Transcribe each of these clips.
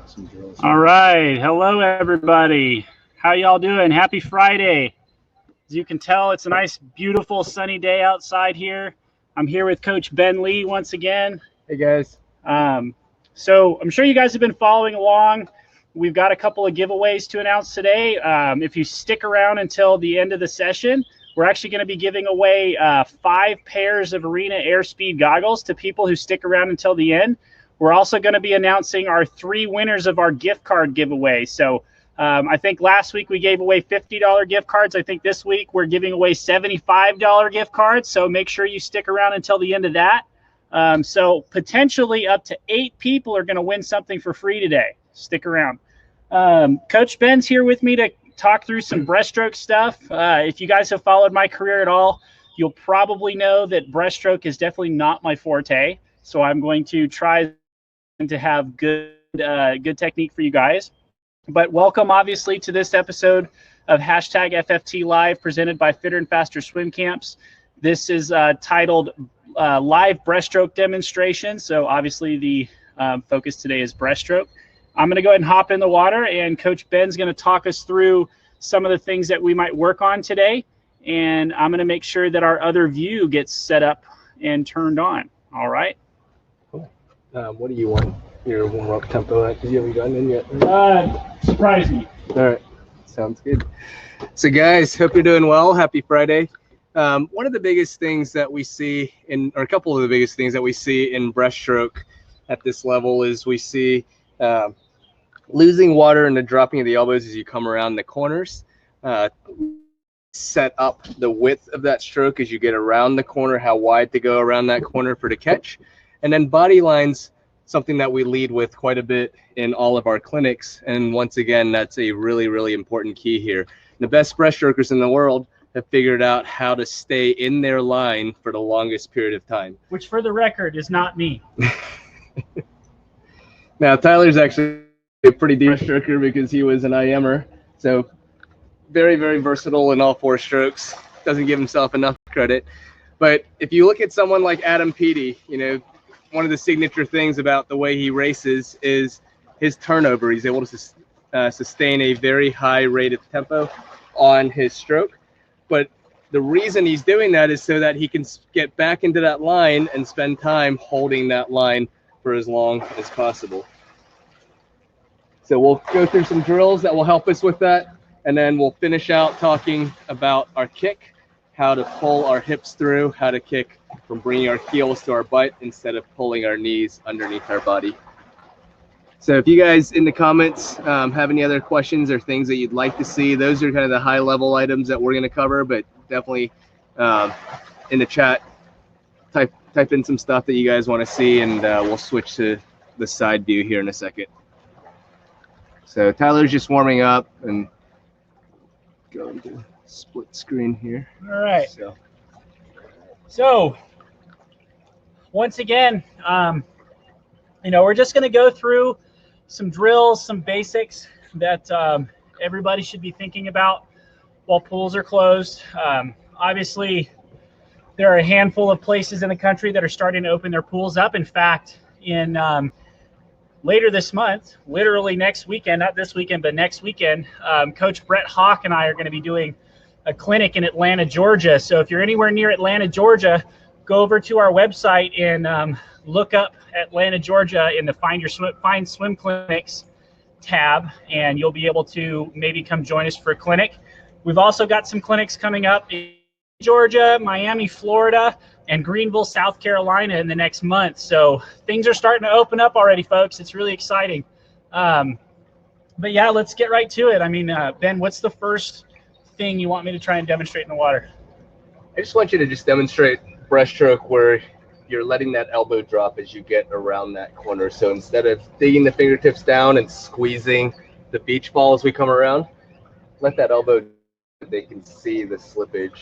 some drills. All right. Hello, everybody. How y'all doing? Happy Friday. As you can tell, it's a nice, beautiful, sunny day outside here. I'm here with Coach Ben Lee once again. Hey, guys. So I'm sure you guys have been following along. We've got a couple of giveaways to announce today. If you stick around until the end of the session, we're actually going to be giving away 5 pairs of Arena Airspeed goggles to people who stick around until the end. We're also going to be announcing our 3 winners of our gift card giveaway. So I think last week we gave away $50 gift cards. I think this week we're giving away $75 gift cards. So make sure you stick around until the end of that. So potentially up to 8 people are going to win something for free today. Stick around. Coach Ben's here with me to talk through some breaststroke stuff. If you guys have followed my career at all, you'll probably know that breaststroke is definitely not my forte. So I'm going to try to have good technique for you guys. But welcome, obviously, to this episode of hashtag FFT Live, presented by Fitter and Faster Swim Camps. This is titled Live Breaststroke Demonstration. So obviously the focus today is breaststroke. I'm going to go ahead and hop in the water, and Coach Ben's going to talk us through some of the things that we might work on today. And I'm going to make sure that our other view gets set up and turned on. All right. Cool. What do you want your warm-up tempo at? Because you haven't gotten in yet. Surprise me. All right. Sounds good. So, guys, hope you're doing well. Happy Friday. One of the biggest things that we see or a couple of the biggest things that we see in breaststroke at this level is we see losing water and the dropping of the elbows as you come around the corners. Set up the width of that stroke as you get around the corner, how wide to go around that corner for the catch. And then body lines, something that we lead with quite a bit in all of our clinics. And once again, that's a really, really important key here. The best breaststrokers in the world have figured out how to stay in their line for the longest period of time. Which, for the record, is not me. Now, Tyler's actually a pretty deep stroker because he was an IMer. So very, very versatile in all 4 strokes. Doesn't give himself enough credit. But if you look at someone like Adam Peaty, one of the signature things about the way he races is his turnover. He's able to sustain a very high rate of tempo on his stroke. But the reason he's doing that is so that he can get back into that line and spend time holding that line for as long as possible. So we'll go through some drills that will help us with that, and then we'll finish out talking about our kick, how to pull our hips through, how to kick from bringing our heels to our butt instead of pulling our knees underneath our body. So if you guys in the comments have any other questions or things that you'd like to see, those are kind of the high level items that we're going to cover, but definitely in the chat, type in some stuff that you guys want to see, and we'll switch to the side view here in a second. So Tyler's just warming up and going to split screen here. All right. So once again, we're just going to go through some drills, some basics that everybody should be thinking about while pools are closed. Obviously, there are a handful of places in the country that are starting to open their pools up. In fact, in later this month, literally next weekend, not this weekend, but next weekend, Coach Brett Hawk and I are going to be doing a clinic in Atlanta, Georgia. So if you're anywhere near Atlanta, Georgia, go over to our website and look up Atlanta, Georgia in the Find Swim Clinics tab, and you'll be able to maybe come join us for a clinic. We've also got some clinics coming up in Georgia, Miami, Florida, and Greenville, South Carolina in the next month. So things are starting to open up already, folks. It's really exciting. But yeah, let's get right to it. I mean, Ben, what's the first thing you want me to try and demonstrate in the water? I just want you to just demonstrate breaststroke where you're letting that elbow drop as you get around that corner. So instead of digging the fingertips down and squeezing the beach ball as we come around, let that elbow, they can see the slippage.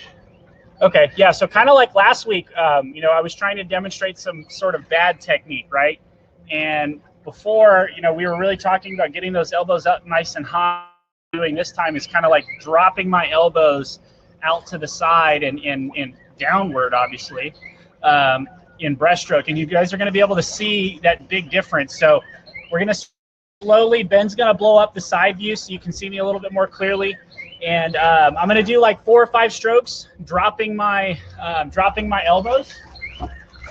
Okay, yeah, so kind of like last week, I was trying to demonstrate some sort of bad technique, right? And before, we were really talking about getting those elbows up nice and high. Doing this time is kind of like dropping my elbows out to the side and downward, obviously, in breaststroke. And you guys are going to be able to see that big difference. So we're going to slowly. Ben's going to blow up the side view so you can see me a little bit more clearly. And I'm going to do like 4 or 5 strokes, dropping my elbows.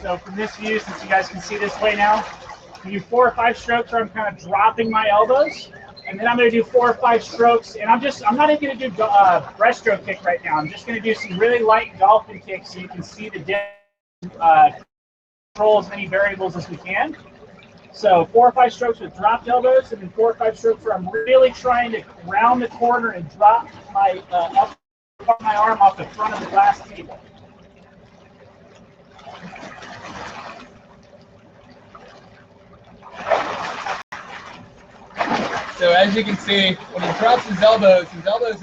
So from this view, since you guys can see this way now, I do 4 or 5 strokes where I'm kind of dropping my elbows. And then I'm going to do 4 or 5 strokes. And I'm not even going to do breaststroke kick right now. I'm just going to do some really light dolphin kicks so you can see the control as many variables as we can. So 4 or 5 strokes with dropped elbows, and then 4 or 5 strokes where I'm really trying to round the corner and drop my my arm off the front of the glass table. So as you can see, when he drops his elbows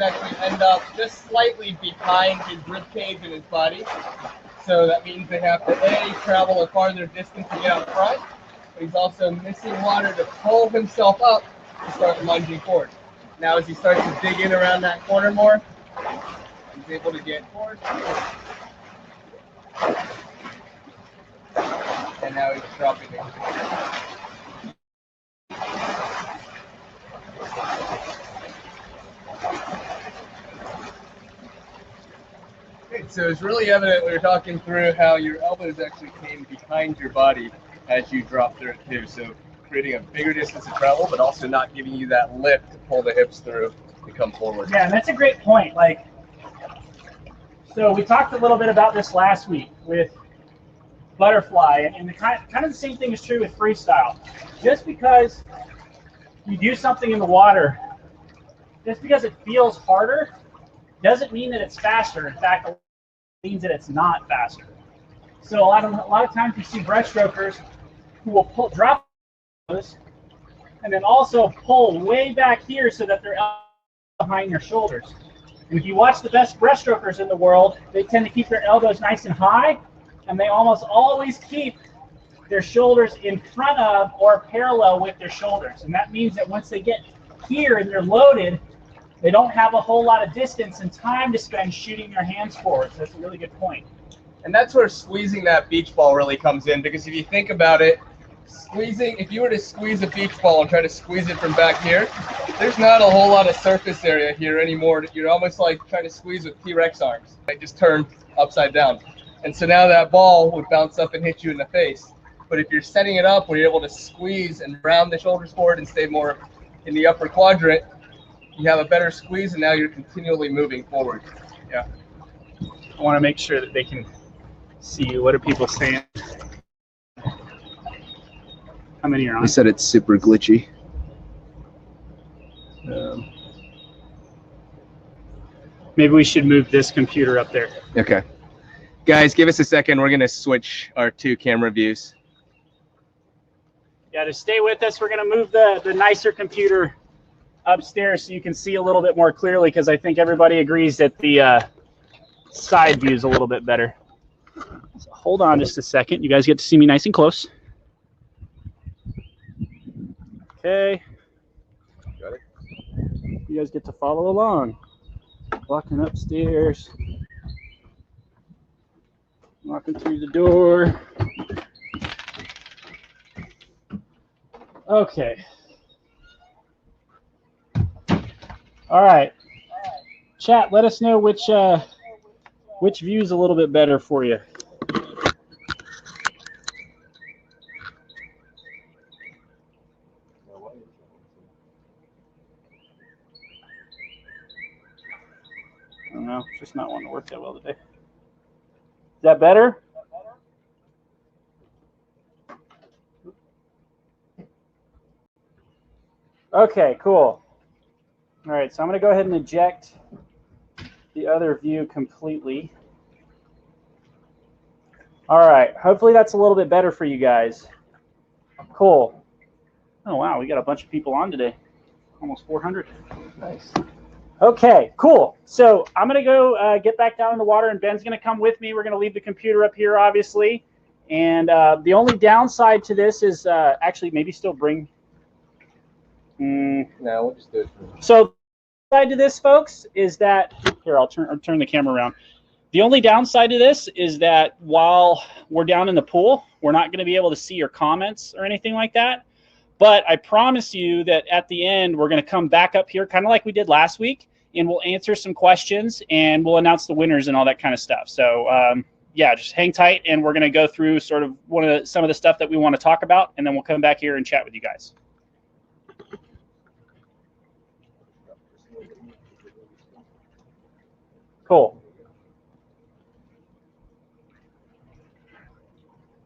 actually end up just slightly behind his rib cage and his body. So that means they have to A, travel a farther distance to get out front, but he's also missing water to pull himself up to start lunging forward. Now as he starts to dig in around that corner more, he's able to get forward. And now he's dropping it. So it's really evident we were talking through how your elbows actually came behind your body as you dropped through it too. So creating a bigger distance of travel, but also not giving you that lift to pull the hips through to come forward. Yeah, and that's a great point. Like, so we talked a little bit about this last week with butterfly, and the kind of the same thing is true with freestyle. Just because you do something in the water, just because it feels harder, doesn't mean that it's faster. In fact, it means that it's not faster. So a lot of times you see breaststrokers who will drop those and then also pull way back here so that they're behind their shoulders. And if you watch the best breaststrokers in the world, they tend to keep their elbows nice and high, and they almost always keep their shoulders in front of or parallel with their shoulders. And that means that once they get here and they're loaded, they don't have a whole lot of distance and time to spend shooting their hands forward. So that's a really good point. And that's where squeezing that beach ball really comes in, because if you think about it, if you were to squeeze a beach ball and try to squeeze it from back here, there's not a whole lot of surface area here anymore. You're almost like trying to squeeze with T-Rex arms. They just turn upside down. And so now that ball would bounce up and hit you in the face. But if you're setting it up where you're able to squeeze and round the shoulders forward and stay more in the upper quadrant, you have a better squeeze, and now you're continually moving forward. Yeah. I want to make sure that they can see you. What are people saying? How many are on? They said it's super glitchy. Maybe we should move this computer up there. Okay. Guys, give us a second. We're going to switch our 2 camera views. Yeah, to stay with us, we're going to move the nicer computer upstairs so you can see a little bit more clearly, because I think everybody agrees that the side view is a little bit better. So hold on just a second. You guys get to see me nice and close. Okay. Got it. You guys get to follow along. Walking upstairs. Walking through the door. Okay. All right. Chat, let us know which view is a little bit better for you. I don't know. It's just not wanting to work that well today. Is that better? Okay, cool. All right, so I'm going to go ahead and eject the other view completely. All right, hopefully that's a little bit better for you guys. Cool. Oh, wow, we got a bunch of people on today. Almost 400. Nice. Okay, cool. So I'm going to go get back down in the water, and Ben's going to come with me. We're going to leave the computer up here, obviously. And the only downside to this is actually maybe still bring... No, we'll just do it. So the side to this, folks, is that... Here, I'll turn the camera around. The only downside to this is that while we're down in the pool, we're not going to be able to see your comments or anything like that. But I promise you that at the end, we're going to come back up here, kind of like we did last week, and we'll answer some questions, and we'll announce the winners and all that kind of stuff. So, yeah, just hang tight, and we're going to go through sort of some of the stuff that we want to talk about, and then we'll come back here and chat with you guys. Cool.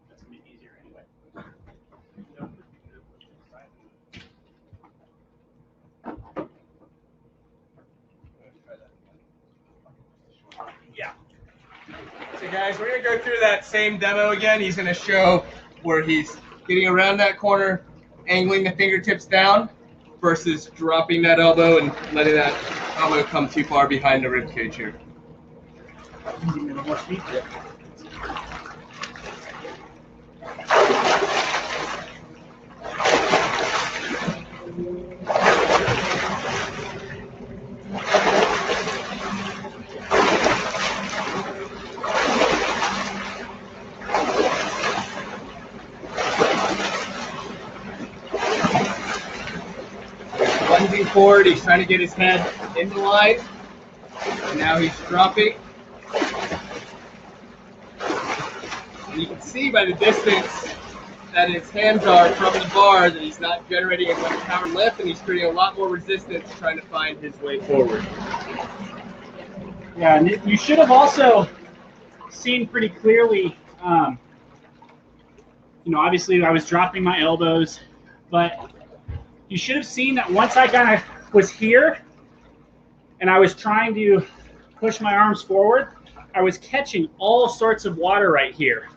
That's going to be easier anyway. Yeah. So guys, we're going to go through that same demo again. He's going to show where he's getting around that corner, angling the fingertips down versus dropping that elbow and letting that elbow come too far behind the rib cage here. Lunging forward, he's trying to get his head in the line. And now he's dropping. And you can see by the distance that his hands are from the bar that he's not generating as much power lift, and he's creating a lot more resistance trying to find his way forward. Yeah, and you should have also seen pretty clearly, you know, obviously I was dropping my elbows, but you should have seen that once I kind of was here and I was trying to push my arms forward, I was catching all sorts of water right here.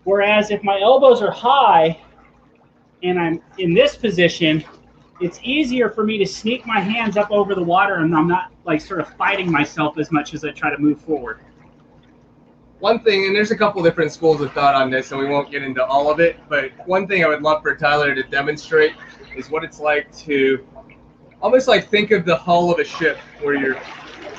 Whereas if my elbows are high and I'm in this position, it's easier for me to sneak my hands up over the water and I'm not like sort of fighting myself as much as I try to move forward. One thing, and there's a couple different schools of thought on this, and we won't get into all of it, but one thing I would love for Tyler to demonstrate is what it's like to almost like think of the hull of a ship where you're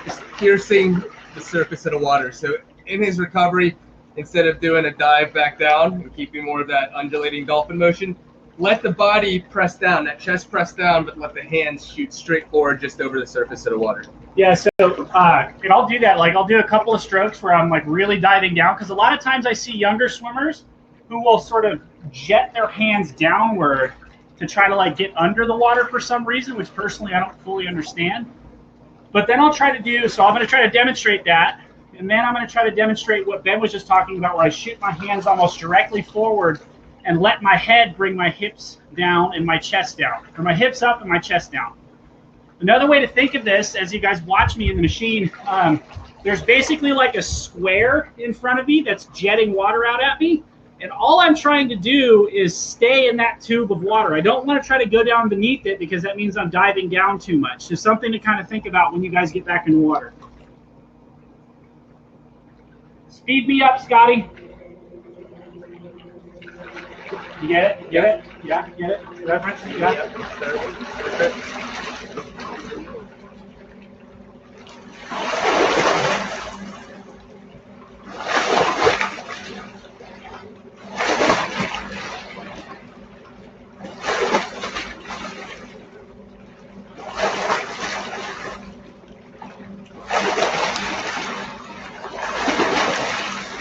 just piercing the surface of the water. So in his recovery, instead of doing a dive back down and keeping more of that undulating dolphin motion, let the body press down, that chest press down, but let the hands shoot straight forward just over the surface of the water. Yeah, so and I'll do that. Like I'll do a couple of strokes where I'm like really diving down, because a lot of times I see younger swimmers who will sort of jet their hands downward to try to like get under the water for some reason, which personally I don't fully understand. But then I'll try to do, so I'm going to try to demonstrate that, and then I'm going to try to demonstrate what Ben was just talking about, where I shoot my hands almost directly forward and let my head bring my hips down and my chest down, or my hips up and my chest down. Another way to think of this, as you guys watch me in the machine, there's basically like a square in front of me that's jetting water out at me. And all I'm trying to do is stay in that tube of water. I don't want to try to go down beneath it, because that means I'm diving down too much. So something to kind of think about when you guys get back in the water. Speed me up, Scotty. You get it? Get it? Yeah, get it? Reference? Yeah.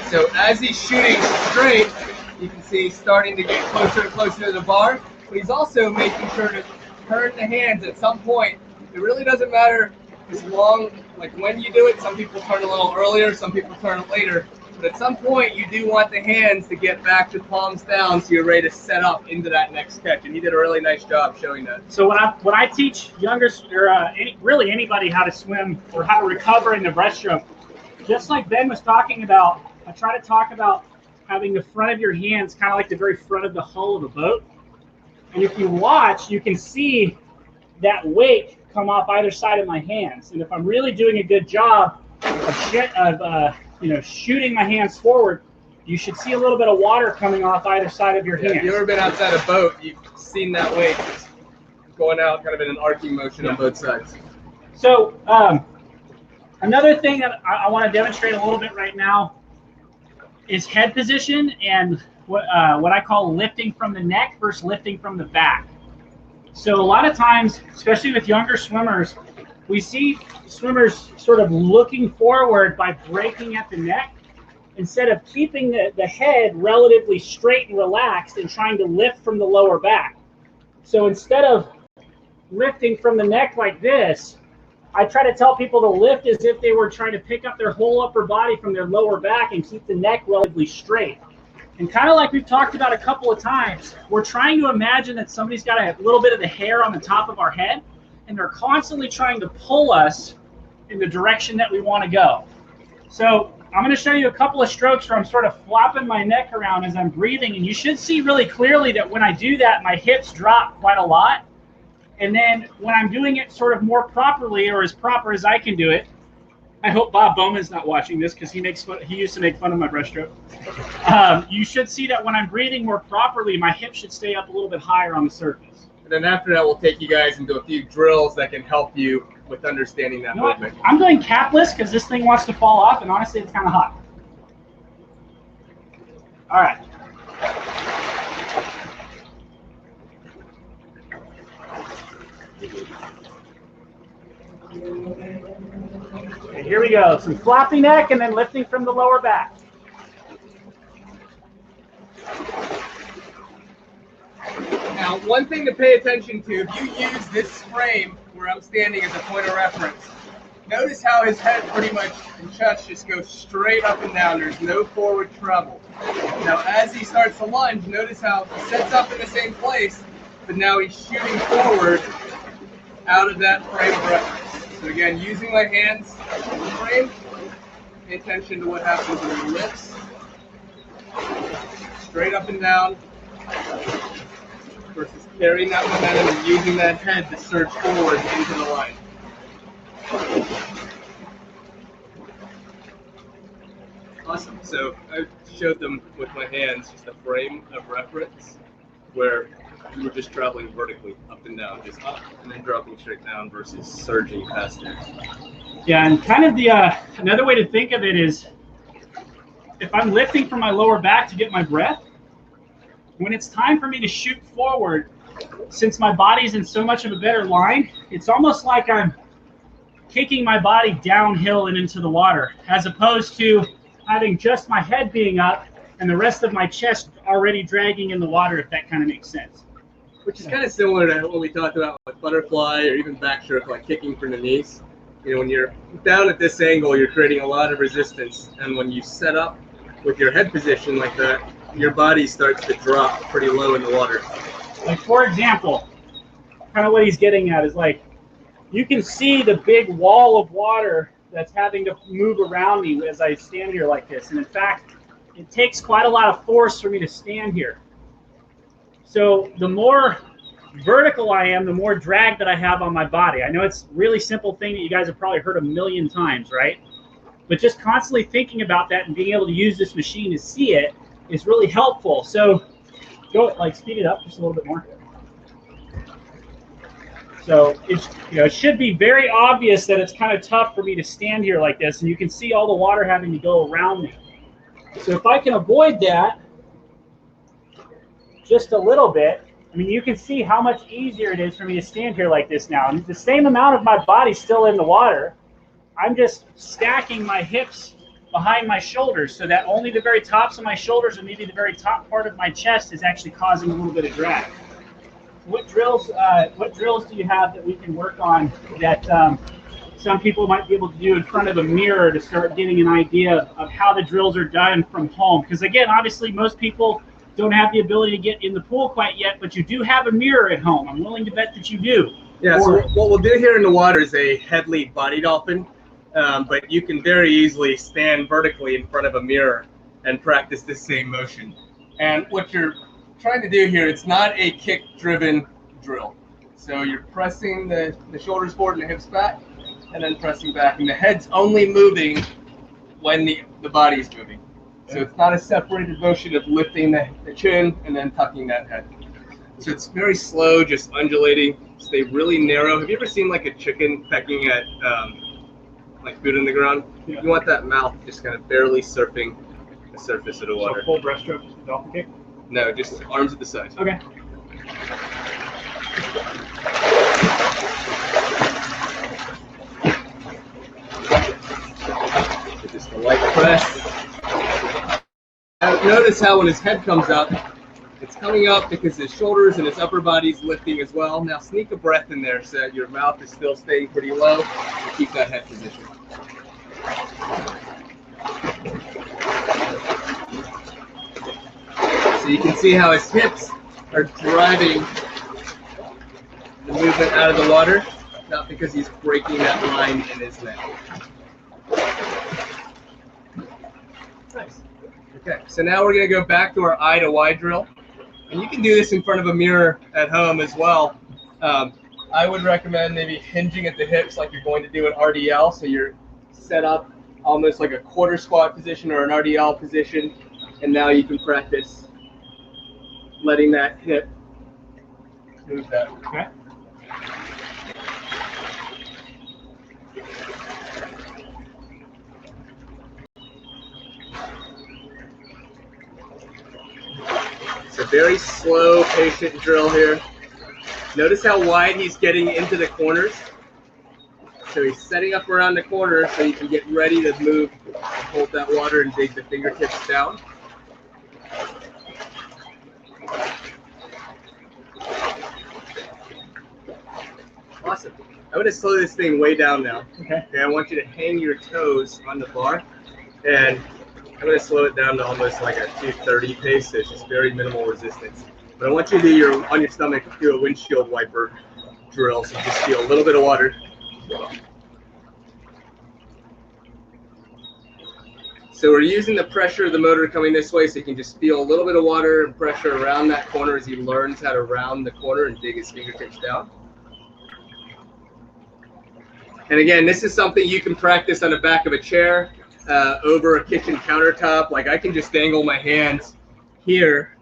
So as he's shooting straight, you can see he's starting to get closer and closer to the bar, but he's also making sure to turn the hands at some point. It really doesn't matter as long, like when you do it, some people turn a little earlier, some people turn it later, but at some point you do want the hands to get back to palms down so you're ready to set up into that next catch, and he did a really nice job showing that. So when I teach younger, or really anybody how to swim or how to recover in the breaststroke, just like Ben was talking about, I try to talk about having the front of your hands kind of like the very front of the hull of a boat. And if you watch, you can see that weight come off either side of my hands. And if I'm really doing a good job of shooting my hands forward, you should see a little bit of water coming off either side of your hands. If you've ever been outside a boat, you've seen that weight going out kind of in an arcing motion on both sides. So another thing that I want to demonstrate a little bit right now is head position and what I call lifting from the neck versus lifting from the back. So a lot of times, especially with younger swimmers, we see swimmers sort of looking forward by breaking at the neck instead of keeping the head relatively straight and relaxed and trying to lift from the lower back. So instead of lifting from the neck like this, I try to tell people to lift as if they were trying to pick up their whole upper body from their lower back and keep the neck relatively straight. And kind of like we've talked about a couple of times, we're trying to imagine that somebody's got a little bit of the hair on the top of our head, and they're constantly trying to pull us in the direction that we want to go. So I'm going to show you a couple of strokes where I'm sort of flopping my neck around as I'm breathing, and you should see really clearly that when I do that, my hips drop quite a lot. And then when I'm doing it sort of more properly, or as proper as I can do it, I hope Bob Bowman's not watching this because he used to make fun of my breaststroke. You should see that when I'm breathing more properly, my hips should stay up a little bit higher on the surface. And then after that, we'll take you guys into a few drills that can help you with understanding that movement. I'm doing capless because this thing wants to fall off, and honestly, it's kind of hot. All right. Okay, here we go. Some floppy neck and then lifting from the lower back. Now, one thing to pay attention to, if you use this frame where I'm standing as a point of reference, notice how his head pretty much and chest just goes straight up and down. There's no forward travel. Now, as he starts to lunge, notice how he sets up in the same place, but now he's shooting forward out of that frame of reference. So again, using my hands as the frame, pay attention to what happens when he lifts. Straight up and down versus carrying that momentum and using that head to surge forward into the line. Awesome. So I showed them with my hands just a frame of reference where we were just traveling vertically up and down, just up and then dropping straight down versus surging past it. Yeah, and kind of the another way to think of it is if I'm lifting from my lower back to get my breath, when it's time for me to shoot forward, since my body's in so much of a better line, it's almost like I'm kicking my body downhill and into the water, as opposed to having just my head being up and the rest of my chest already dragging in the water, if that kind of makes sense. Which is kind of similar to what we talked about with butterfly or even backstroke, like kicking from the knees. You know, when you're down at this angle, you're creating a lot of resistance. And when you set up with your head position like that, your body starts to drop pretty low in the water. Like, for example, kind of what he's getting at is like, you can see the big wall of water that's having to move around me as I stand here like this. And in fact, it takes quite a lot of force for me to stand here. So the more vertical I am, the more drag that I have on my body. I know it's a really simple thing that you guys have probably heard a million times, right? But just constantly thinking about that and being able to use this machine to see it is really helpful. So go, like, speed it up just a little bit more. So it's, it should be very obvious that it's kind of tough for me to stand here like this, and you can see all the water having to go around me. So if I can avoid that just a little bit, I mean, you can see how much easier it is for me to stand here like this now. And the same amount of my body still in the water, I'm just stacking my hips behind my shoulders so that only the very tops of my shoulders and maybe the very top part of my chest is actually causing a little bit of drag. What drills do you have that we can work on that some people might be able to do in front of a mirror to start getting an idea of how the drills are done from home? Because again, obviously most people don't have the ability to get in the pool quite yet, but you do have a mirror at home. I'm willing to bet that you do. Yeah, so what we'll do here in the water is a head lead body dolphin, but you can very easily stand vertically in front of a mirror and practice this same motion. And what you're trying to do here, it's not a kick-driven drill. So you're pressing the shoulders forward and the hips back, and then pressing back, and the head's only moving when the body's moving. So it's not a separated motion of lifting the chin and then tucking that head. So it's very slow, just undulating, stay really narrow. Have you ever seen like a chicken pecking at like food in the ground? Yeah. You want that mouth just kind of barely surfing the surface of the water. So full breaststroke, dolphin kick? No, just arms at the sides. Okay. Just a light press. Now, notice how when his head comes up, it's coming up because his shoulders and his upper body's lifting as well. Now sneak a breath in there so that your mouth is still staying pretty low and keep that head position. So you can see how his hips are driving the movement out of the water, not because he's breaking that line in his neck. Nice. Okay, so now we're going to go back to our eye to Y drill. And you can do this in front of a mirror at home as well. I would recommend maybe hinging at the hips like you're going to do an RDL. So you're set up almost like a quarter squat position or an RDL position. And now you can practice letting that hip move that. Okay. It's a very slow, patient drill here. Notice how wide he's getting into the corners. So he's setting up around the corner so you can get ready to move, hold that water and dig the fingertips down. Awesome. I'm going to slow this thing way down now. Okay. I want you to hang your toes on the bar, and I'm going to slow it down to almost like a 230 pace, so it's just very minimal resistance. But I want you to do on your stomach, do a windshield wiper drill, so you just feel a little bit of water. So we're using the pressure of the motor coming this way, so you can just feel a little bit of water and pressure around that corner as he learns how to round the corner and dig his fingertips down. And again, this is something you can practice on the back of a chair, over a kitchen countertop. Like I can just angle my hands here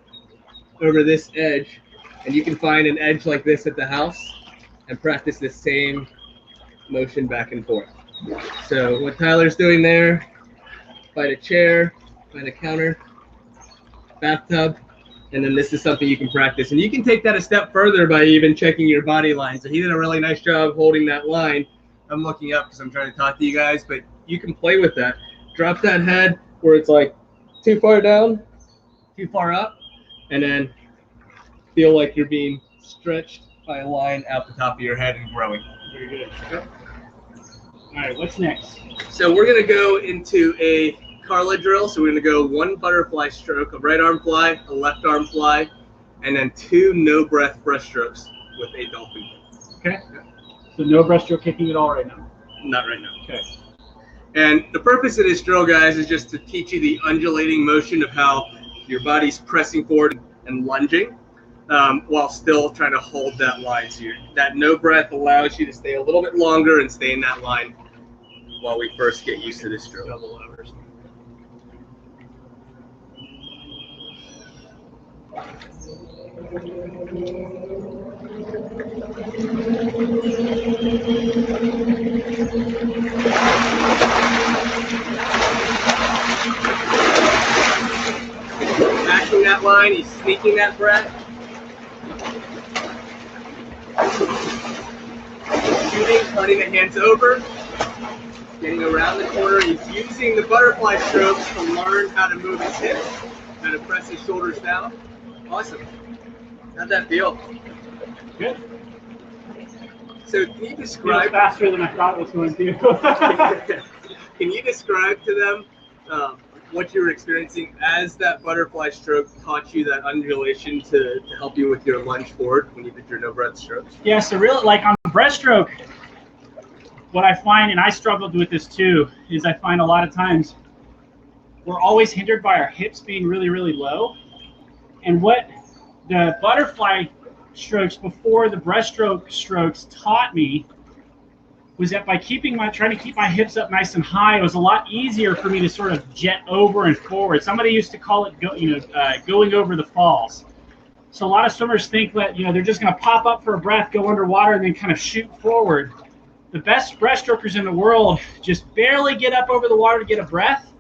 over this edge, and you can find an edge like this at the house and practice the same motion back and forth. So what Tyler's doing there, find a chair, find a counter, bathtub, and then this is something you can practice. And you can take that a step further by even checking your body line. So he did a really nice job holding that line. I'm looking up because I'm trying to talk to you guys, but you can play with that. Drop that head where it's like too far down, too far up, and then feel like you're being stretched by a line out the top of your head and growing. Very good. Okay. All right, what's next? So we're going to go into a Carla drill. So we're going to go one butterfly stroke, a right arm fly, a left arm fly, and then 2 no breath breaststrokes with a dolphin kick. Okay. So no breaststroke kicking at all right now? Not right now. Okay. And the purpose of this drill, guys, is just to teach you the undulating motion of how your body's pressing forward and lunging while still trying to hold that line. So that no breath allows you to stay a little bit longer and stay in that line while we first get used to this drill. Double overs. Matching that line, he's sneaking that breath. Shooting, turning the hands over, getting around the corner. He's using the butterfly strokes to learn how to move his hips, how to press his shoulders down. Awesome. How'd that feel? Good. So can you describe... faster than I thought it was going to. Can you describe to them what you were experiencing as that butterfly stroke taught you that undulation to help you with your lunge forward when you did your no breath strokes? Yeah, so really, like on breaststroke, what I find, and I struggled with this too, is I find a lot of times we're always hindered by our hips being really, really low. And what the butterfly strokes before the breaststroke strokes taught me was that by trying to keep my hips up nice and high, it was a lot easier for me to sort of jet over and forward. Somebody used to call it going over the falls. So a lot of swimmers think that they're just going to pop up for a breath, go underwater, and then kind of shoot forward. The best breaststrokers in the world just barely get up over the water to get a breath,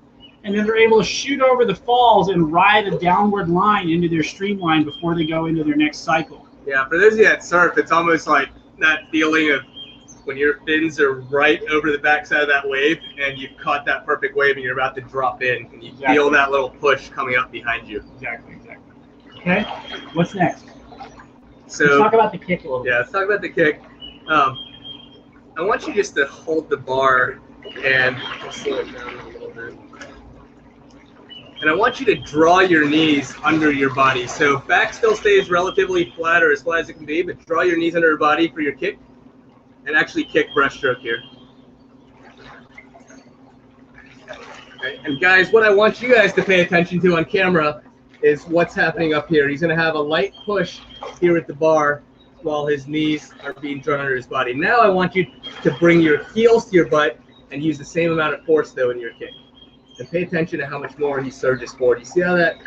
and then they're able to shoot over the falls and ride a downward line into their streamline before they go into their next cycle. Yeah, for those of you that surf, it's almost like that feeling of when your fins are right over the backside of that wave and you've caught that perfect wave and you're about to drop in and you feel that little push coming up behind you. Exactly. Okay, what's next? So let's talk about the kick a little bit. Yeah, let's talk about the kick. I want you just to hold the bar and slow it down a little bit. And I want you to draw your knees under your body. So back still stays relatively flat or as flat as it can be, but draw your knees under your body for your kick. And actually kick breaststroke here. Okay. And guys, what I want you guys to pay attention to on camera is what's happening up here. He's going to have a light push here at the bar while his knees are being drawn under his body. Now I want you to bring your heels to your butt and use the same amount of force though in your kick. And pay attention to how much more he surges forward. You see how that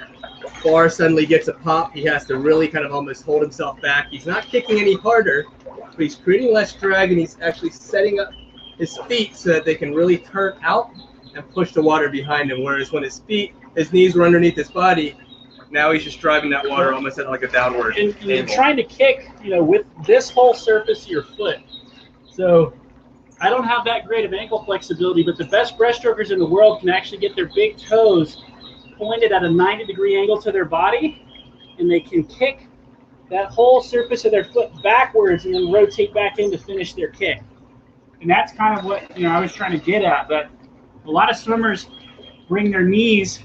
bar suddenly gets a pop? He has to really kind of almost hold himself back. He's not kicking any harder, but he's creating less drag and he's actually setting up his feet so that they can really turn out and push the water behind him. Whereas when his knees were underneath his body, now he's just driving that water almost at like a downward. And you're trying to kick, with this whole surface of your foot. So I don't have that great of ankle flexibility, but the best breaststrokers in the world can actually get their big toes pointed at a 90-degree angle to their body, and they can kick that whole surface of their foot backwards and then rotate back in to finish their kick. And that's kind of what I was trying to get at. But a lot of swimmers bring their knees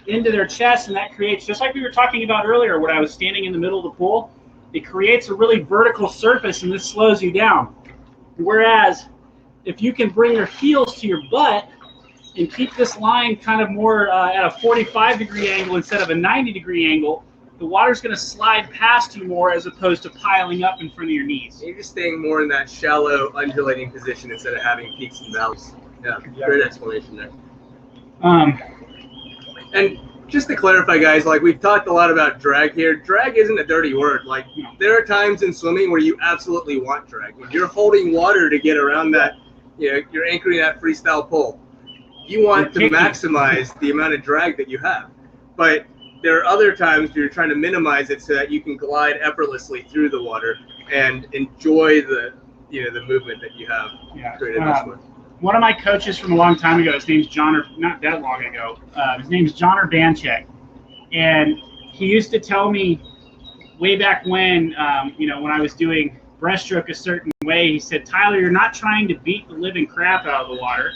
into their chest, and that creates, just like we were talking about earlier when I was standing in the middle of the pool, it creates a really vertical surface, and this slows you down. Whereas if you can bring your heels to your butt and keep this line kind of more at a 45-degree angle instead of a 90-degree angle, the water's going to slide past you more as opposed to piling up in front of your knees. You're just staying more in that shallow, undulating position instead of having peaks and valleys. Yeah, great explanation there. And just to clarify, guys, like we've talked a lot about drag here. Drag isn't a dirty word. Like there are times in swimming where you absolutely want drag. When you're holding water to get around that, you're anchoring that freestyle pull. You want to maximize the amount of drag that you have. But there are other times where you're trying to minimize it so that you can glide effortlessly through the water and enjoy the movement that you have created this way. One of my coaches from a long time ago, his name's John, or not that long ago, his name's John Urbanchek. And he used to tell me way back when, when I was doing breaststroke a certain way, he said, Tyler, you're not trying to beat the living crap out of the water.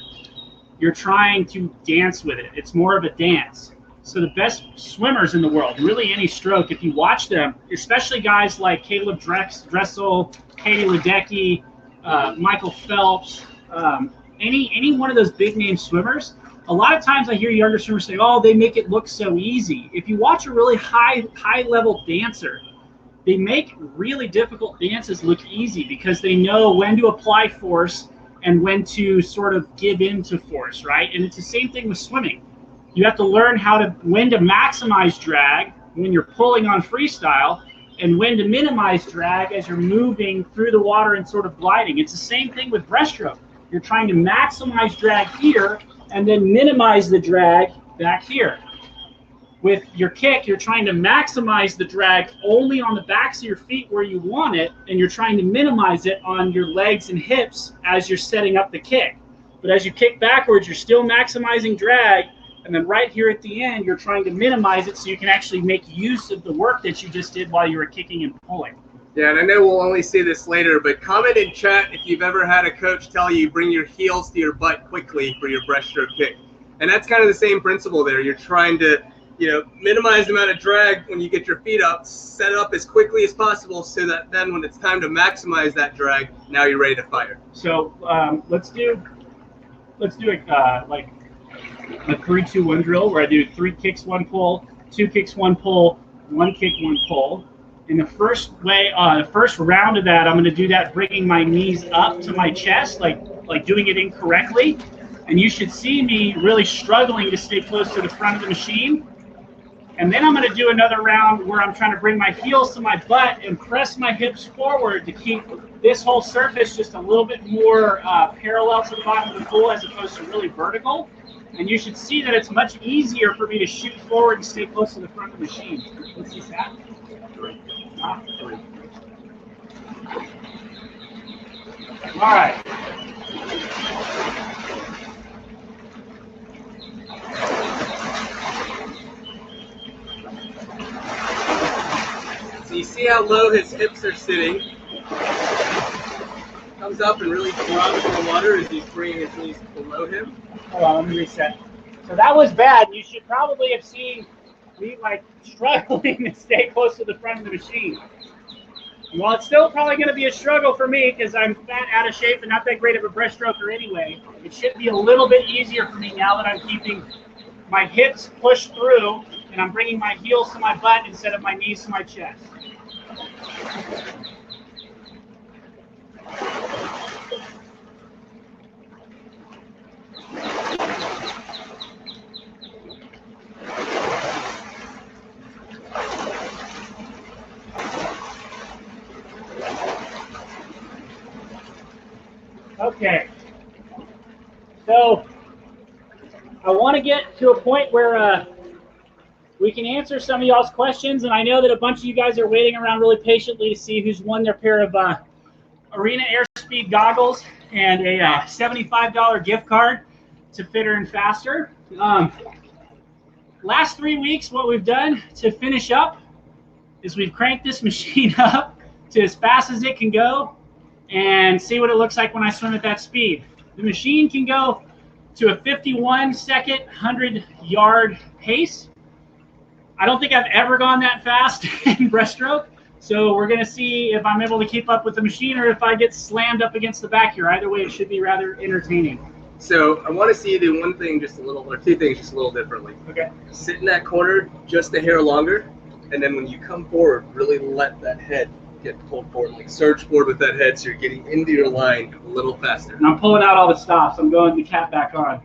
You're trying to dance with it. It's more of a dance. So the best swimmers in the world, really any stroke, if you watch them, especially guys like Caleb Dressel, Katie Ledecky, Michael Phelps, any one of those big name swimmers, a lot of times I hear younger swimmers say, oh, they make it look so easy. If you watch a really high level dancer, they make really difficult dances look easy because they know when to apply force and when to sort of give into force, right? And it's the same thing with swimming. You have to learn when to maximize drag when you're pulling on freestyle and when to minimize drag as you're moving through the water and sort of gliding. It's the same thing with breaststroke. You're trying to maximize drag here and then minimize the drag back here. With your kick, you're trying to maximize the drag only on the backs of your feet where you want it, and you're trying to minimize it on your legs and hips as you're setting up the kick. But as you kick backwards, you're still maximizing drag, and then right here at the end, you're trying to minimize it so you can actually make use of the work that you just did while you were kicking and pulling. Yeah, and I know we'll only see this later, but comment in chat if you've ever had a coach tell you bring your heels to your butt quickly for your breaststroke kick. And that's kind of the same principle there. You're trying to minimize the amount of drag when you get your feet up, set it up as quickly as possible so that then when it's time to maximize that drag, now you're ready to fire. So let's do like a 3-2-1 drill where I do 3 kicks, 1 pull, 2 kicks, 1 pull, 1 kick, 1 pull. In the first round of that, I'm going to do that bringing my knees up to my chest, like doing it incorrectly. And you should see me really struggling to stay close to the front of the machine. And then I'm going to do another round where I'm trying to bring my heels to my butt and press my hips forward to keep this whole surface just a little bit more parallel to the bottom of the pool as opposed to really vertical. And you should see that it's much easier for me to shoot forward and stay close to the front of the machine. Let's see that. All right. So you see how low his hips are sitting. Comes up and really drops in the water as he's bringing his knees below him. Hold on, let me reset. So that was bad. You should probably have seen me like struggling to stay close to the front of the machine. Well, it's still probably going to be a struggle for me because I'm fat, out of shape, and not that great of a breaststroker anyway. It should be a little bit easier for me now that I'm keeping my hips pushed through and I'm bringing my heels to my butt instead of my knees to my chest. Okay, so I want to get to a point where we can answer some of y'all's questions, and I know that a bunch of you guys are waiting around really patiently to see who's won their pair of Arena Airspeed goggles and a $75 gift card to Fitter and Faster. Last 3 weeks, what we've done to finish up is we've cranked this machine up to as fast as it can go and see what it looks like when I swim at that speed. The machine can go to a 51-second, 100-yard pace. I don't think I've ever gone that fast in breaststroke, so we're going to see if I'm able to keep up with the machine or if I get slammed up against the back here. Either way, it should be rather entertaining. So I want to see you do one thing just a little, or two things just a little differently. Okay. Sit in that corner just a hair longer, and then when you come forward, really let that head get pulled forward, like surge forward with that head, so you're getting into your line a little faster. And I'm pulling out all the stops. I'm going the cap back on.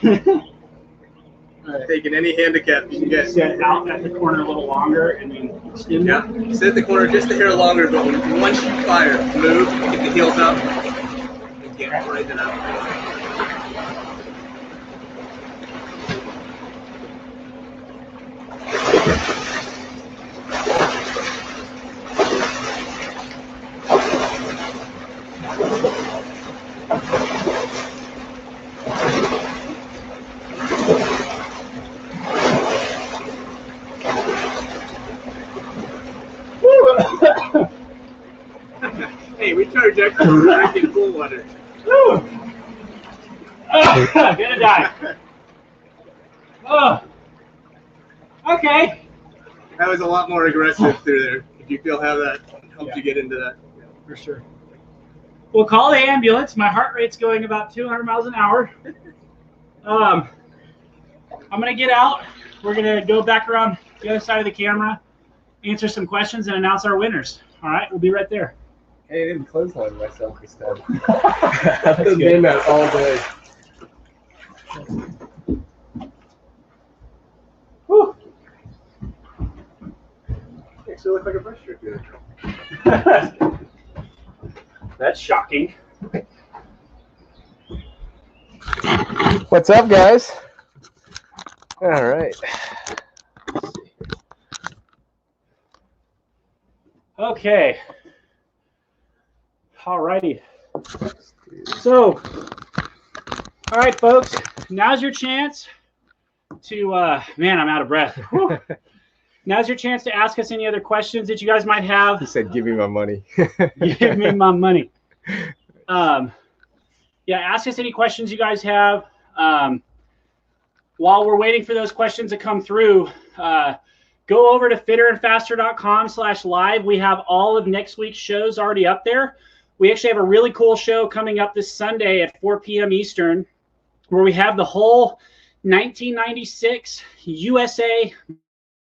Right. Taking any handicap you get. Sit out at the corner a little longer and then extend. Yeah, sit at the corner just a hair longer, but once you fire, move, get the heels up, and get right then up. Hey, we charge extra for drinking pool water. Oh, gonna die. Oh, okay. That was a lot more aggressive through there. If you feel how that helped you get into that. Yeah, for sure. We'll call the ambulance. My heart rate's going about 200 miles an hour. I'm gonna get out. We're gonna go back around the other side of the camera, answer some questions, and announce our winners. All right, we'll be right there. Hey, I didn't clothesline myself this time. I've been doing that all day. Whew. Actually looks like a breaststroke. That's shocking. What's up, guys? All right. Okay. All righty. So, all right, folks. Now's your chance to. Man, I'm out of breath. Now's your chance to ask us any other questions that you guys might have. He said, "Give me my money." Give me my money. Yeah, ask us any questions you guys have. While we're waiting for those questions to come through, go over to fitterandfaster.com/live. We have all of next week's shows already up there. We actually have a really cool show coming up this Sunday at 4 p.m. Eastern, where we have the whole 1996 USA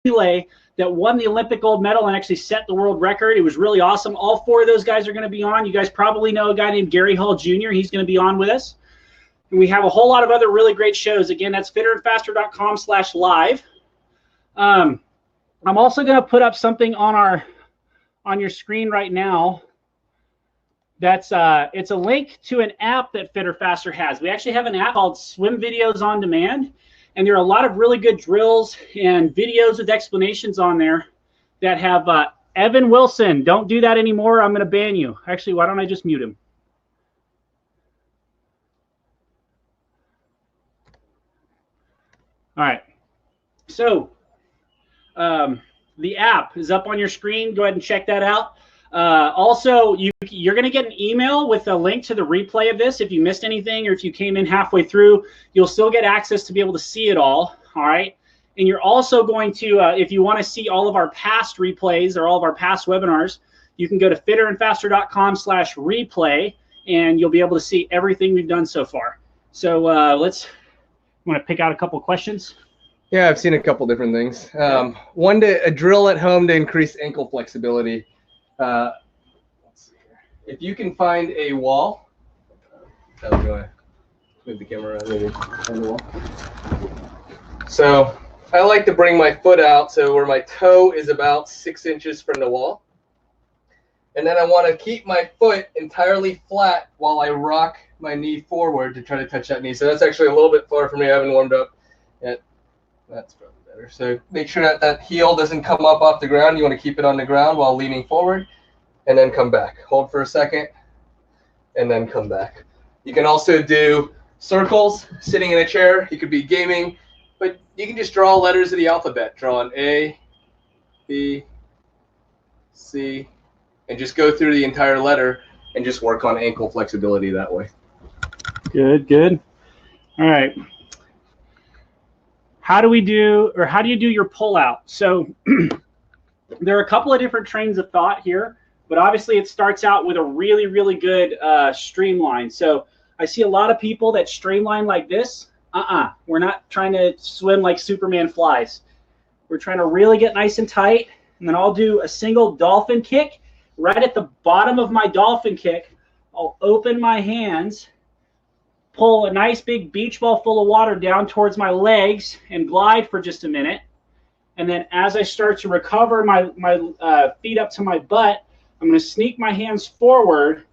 relay that won the Olympic gold medal and actually set the world record. It was really awesome. All four of those guys are going to be on. You guys probably know a guy named Gary Hall Jr. He's going to be on with us. And we have a whole lot of other really great shows. Again, that's fitterandfaster.com/live. I'm also going to put up something on your screen right now. That's it's a link to an app that Fitter Faster has. We actually have an app called Swim Videos on Demand, and there are a lot of really good drills and videos with explanations on there that have Evan Wilson, don't do that anymore. I'm going to ban you. Actually, why don't I just mute him? All right. So the app is up on your screen. Go ahead and check that out. Also, you're going to get an email with a link to the replay of this. If you missed anything or if you came in halfway through, you'll still get access to be able to see it all. All right. And you're also going to, if you want to see all of our past replays or all of our past webinars, you can go to fitterandfaster.com/replay, and you'll be able to see everything we've done so far. So want to pick out a couple of questions? Yeah, I've seen a couple different things. One, a drill at home to increase ankle flexibility. Let's see here. If you can find a wall, I'm going to move the camera around, maybe find the wall. So I like to bring my foot out so where my toe is about 6 inches from the wall. And then I want to keep my foot entirely flat while I rock my knee forward to try to touch that knee. So that's actually a little bit far for me. I haven't warmed up yet. That's probably better. So make sure that that heel doesn't come up off the ground. You want to keep it on the ground while leaning forward, and then come back. Hold for a second, and then come back. You can also do circles sitting in a chair. You could be gaming, but you can just draw letters of the alphabet. Draw an A, B, C, and just go through the entire letter and just work on ankle flexibility that way. Good, good. All right. How do you do your pull out? So there are a couple of different trains of thought here, but obviously it starts out with a really, really good streamline. So I see a lot of people that streamline like this. We're not trying to swim like Superman flies. We're trying to really get nice and tight, and then I'll do a single dolphin kick. Right at the bottom of my dolphin kick, I'll open my hands, pull a nice big beach ball full of water down towards my legs, and glide for just a minute. And then as I start to recover my feet up to my butt, I'm going to sneak my hands forward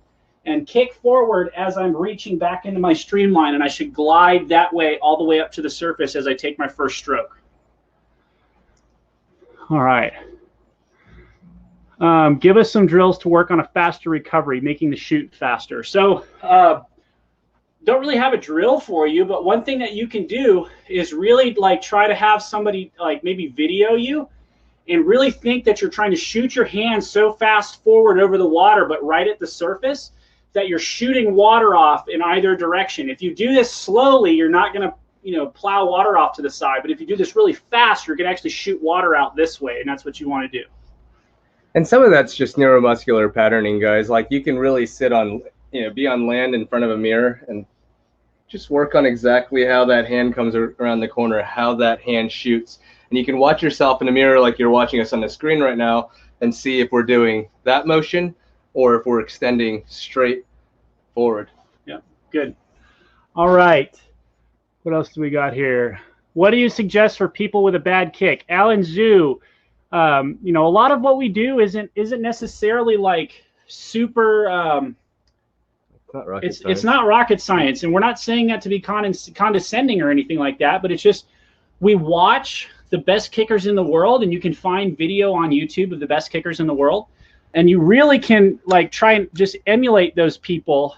and kick forward as I'm reaching back into my streamline, and I should glide that way all the way up to the surface as I take my first stroke. All right. Give us some drills to work on a faster recovery, making the shoot faster. So don't really have a drill for you, but one thing that you can do is really like try to have somebody like maybe video you and really think that you're trying to shoot your hands so fast forward over the water, but right at the surface, that you're shooting water off in either direction. If you do this slowly, you're not going to, plow water off to the side. But if you do this really fast, you're going to actually shoot water out this way, and that's what you want to do. And some of that's just neuromuscular patterning, guys. Like you can really sit on, be on land in front of a mirror and just work on exactly how that hand comes around the corner, how that hand shoots. And you can watch yourself in the mirror like you're watching us on the screen right now and see if we're doing that motion or if we're extending straight forward. Yeah, good. All right. What else do we got here? What do you suggest for people with a bad kick? Alan Zhu, a lot of what we do isn't necessarily like super it's not rocket science, and we're not saying that to be condescending or anything like that, but it's just we watch the best kickers in the world, and you can find video on YouTube of the best kickers in the world, and you really can like try and just emulate those people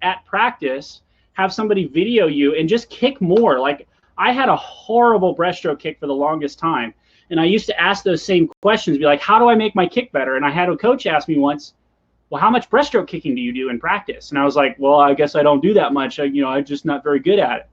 at practice, have somebody video you, and just kick more. Like I had a horrible breaststroke kick for the longest time, and I used to ask those same questions, be like, how do I make my kick better? And I had a coach ask me once, well, how much breaststroke kicking do you do in practice? And I was like, well, I guess I don't do that much. I'm just not very good at it.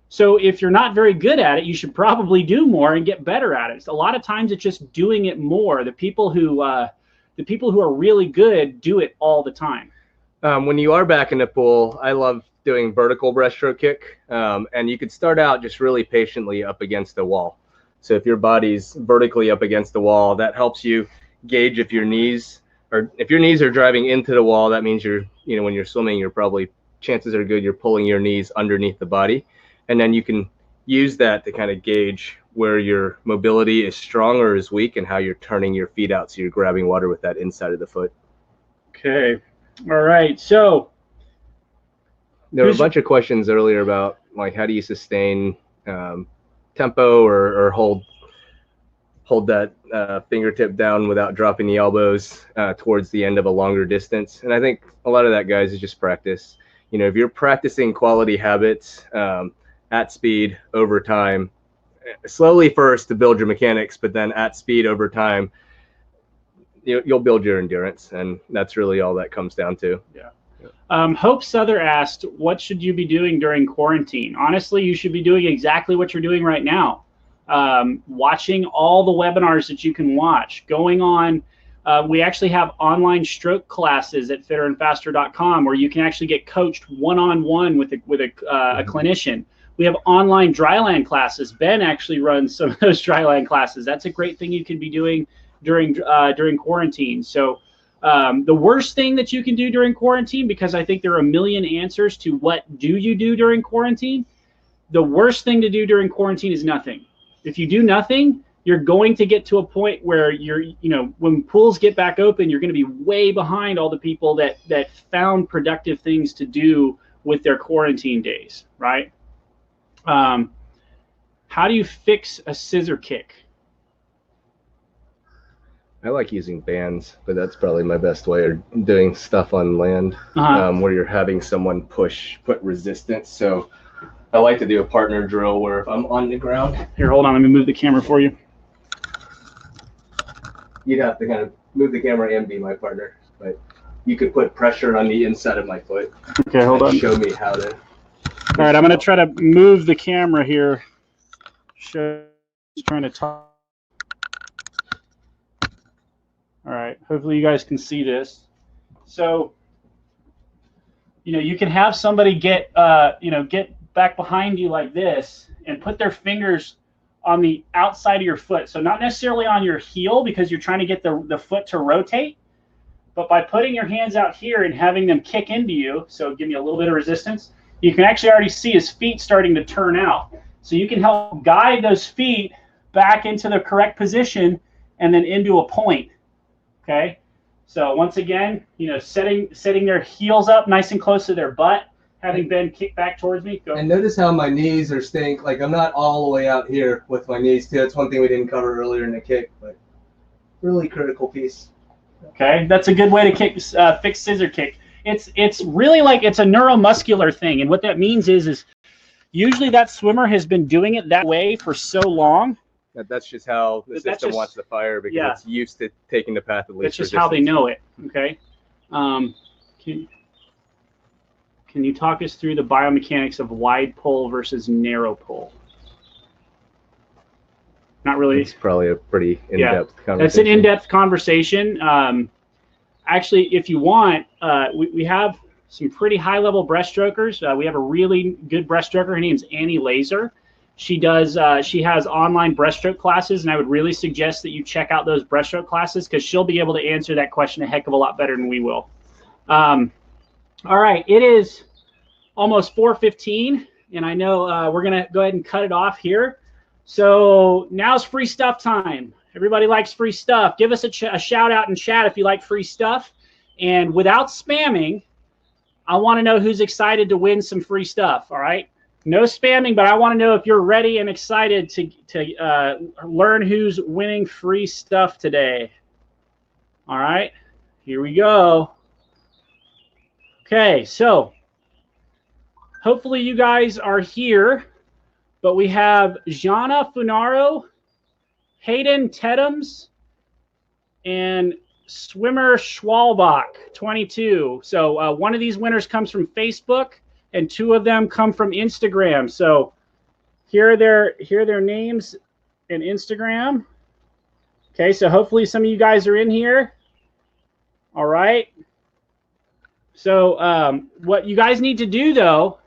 So if you're not very good at it, you should probably do more and get better at it. A lot of times it's just doing it more. The people who are really good do it all the time. When you are back in the pool, I love doing vertical breaststroke kick. And you could start out just really patiently up against the wall. So if your body's vertically up against the wall, that helps you gauge if your knees are driving into the wall. That means when you're swimming, chances are good you're pulling your knees underneath the body. And then you can use that to kind of gauge where your mobility is strong or is weak and how you're turning your feet out so you're grabbing water with that inside of the foot. Okay. All right. So there were a bunch of questions earlier about like how do you sustain tempo or hold hold that fingertip down without dropping the elbows towards the end of a longer distance. And I think a lot of that, guys, is just practice. You know, if you're practicing quality habits at speed over time, slowly first to build your mechanics, but then at speed over time, you'll build your endurance, and that's really all that comes down to. Yeah. Hope Souther asked, what should you be doing during quarantine? Honestly, you should be doing exactly what you're doing right now. Watching all the webinars that you can watch, going on. We actually have online stroke classes at fitterandfaster.com where you can actually get coached one-on-one with a clinician. We have online dryland classes. Ben actually runs some of those dryland classes. That's a great thing you can be doing during quarantine. So the worst thing that you can do during quarantine, because I think there are a million answers to what do you do during quarantine, the worst thing to do during quarantine is nothing. If you do nothing, you're going to get to a point where when pools get back open, you're going to be way behind all the people that found productive things to do with their quarantine days, right? How do you fix a scissor kick? I like using bands, but that's probably my best way of doing stuff on land, where you're having someone put resistance. So I like to do a partner drill where if I'm on the ground. Here, hold on. Let me move the camera for you. You'd have to kind of move the camera and be my partner, but you could put pressure on the inside of my foot. Okay, hold on. Show me how to. All right, I'm going to try to move the camera here. Trying to talk. All right, hopefully you guys can see this. So, you can have somebody get back behind you like this and put their fingers on the outside of your foot. So not necessarily on your heel because you're trying to get the foot to rotate, but by putting your hands out here and having them kick into you, so give me a little bit of resistance, you can actually already see his feet starting to turn out. So you can help guide those feet back into the correct position and then into a point. Okay, so once again, setting their heels up nice and close to their butt, having Ben kick back towards me. Go. And notice how my knees are staying, like I'm not all the way out here with my knees too. That's one thing we didn't cover earlier in the kick, but really critical piece. Okay, that's a good way to fix scissor kick. It's really like it's a neuromuscular thing, and what that means is usually that swimmer has been doing it that way for so long. That's just how the system wants the fire because it's used to taking the path of least resistance. That's just how they know it. Okay. Can you talk us through the biomechanics of wide pull versus narrow pull? Not really. It's probably a pretty in-depth conversation. That's an in-depth conversation. Actually, if you want, we have some pretty high-level breaststrokers. We have a really good breaststroker. Her name's Annie Laser. She has online breaststroke classes, and I would really suggest that you check out those breaststroke classes because she'll be able to answer that question a heck of a lot better than we will. All right, it is almost 4:15, and I know we're going to go ahead and cut it off here. So now's free stuff time. Everybody likes free stuff. Give us a shout out in chat if you like free stuff. And without spamming, I want to know who's excited to win some free stuff, all right? No spamming, but I want to know if you're ready and excited to learn who's winning free stuff today. All right, here we go. Okay, so hopefully you guys are here, but we have Jana Funaro, Hayden Teddams, and Swimmer Schwalbach, 22. So one of these winners comes from Facebook, and two of them come from Instagram. So here are their names and Instagram. Okay, so hopefully some of you guys are in here. All right. So what you guys need to do, though,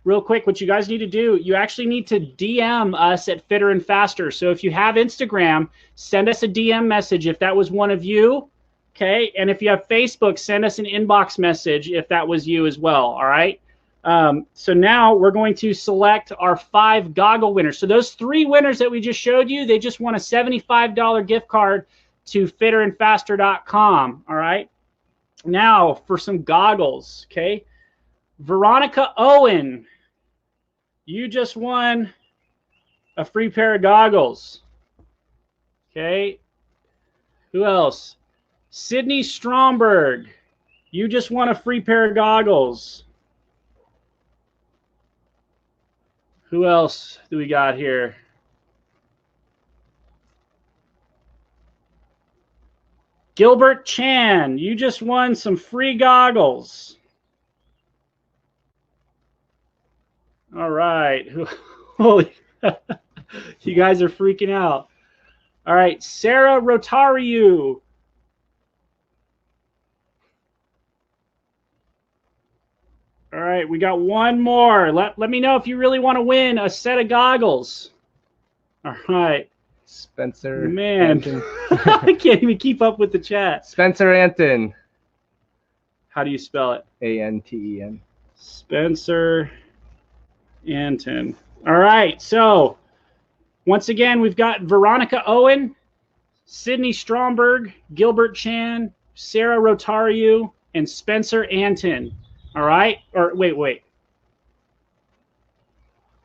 real quick, what you guys need to do, you actually need to DM us at Fitter and Faster. So if you have Instagram, send us a DM message if that was one of you. Okay, and if you have Facebook, send us an inbox message if that was you as well. All right. So now we're going to select our 5 goggle winners. So those 3 winners that we just showed you, they just won a $75 gift card to fitterandfaster.com. All right. Now for some goggles. Okay. Veronica Owen, you just won a free pair of goggles. Okay. Who else? Sydney Stromberg. You just won a free pair of goggles. Who else do we got here? Gilbert Chan. You just won some free goggles. All right. Holy, you guys are freaking out. All right, Sarah Rotariu. All right, we got one more. Let me know if you really want to win a set of goggles. All right. Spencer. Man, I can't even keep up with the chat. Spencer Anton. How do you spell it? Anten. Spencer Anton. All right, so once again, we've got Veronica Owen, Sydney Stromberg, Gilbert Chan, Sarah Rotariu, and Spencer Anton. All right, or wait.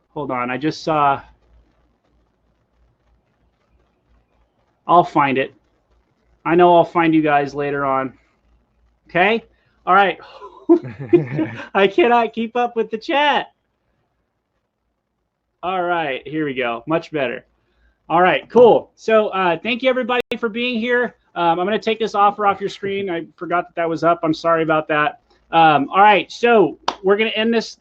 Hold on, I just saw. I'll find it. I know I'll find you guys later on. Okay? All right. I cannot keep up with the chat. All right, here we go. Much better. All right, cool. So thank you, everybody, for being here. I'm going to take this offer off your screen. I forgot that was up. I'm sorry about that. All right, so we're going to end this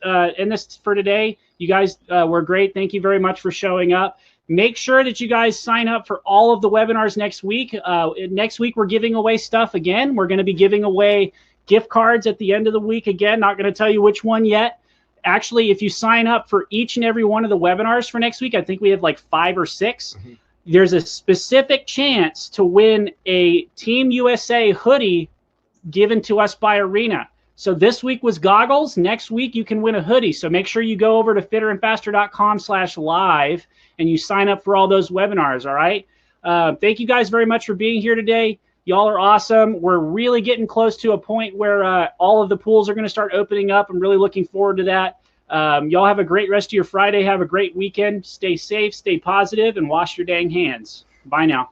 for today. You guys were great. Thank you very much for showing up. Make sure that you guys sign up for all of the webinars next week. Next week, we're giving away stuff again. We're going to be giving away gift cards at the end of the week again. Not going to tell you which one yet. Actually, if you sign up for each and every one of the webinars for next week, I think we have like 5 or 6. Mm-hmm. There's a specific chance to win a Team USA hoodie given to us by Arena. So this week was goggles. Next week, you can win a hoodie. So make sure you go over to fitterandfaster.com/live and you sign up for all those webinars, all right? Thank you guys very much for being here today. Y'all are awesome. We're really getting close to a point where all of the pools are going to start opening up. I'm really looking forward to that. Y'all have a great rest of your Friday. Have a great weekend. Stay safe, stay positive, and wash your dang hands. Bye now.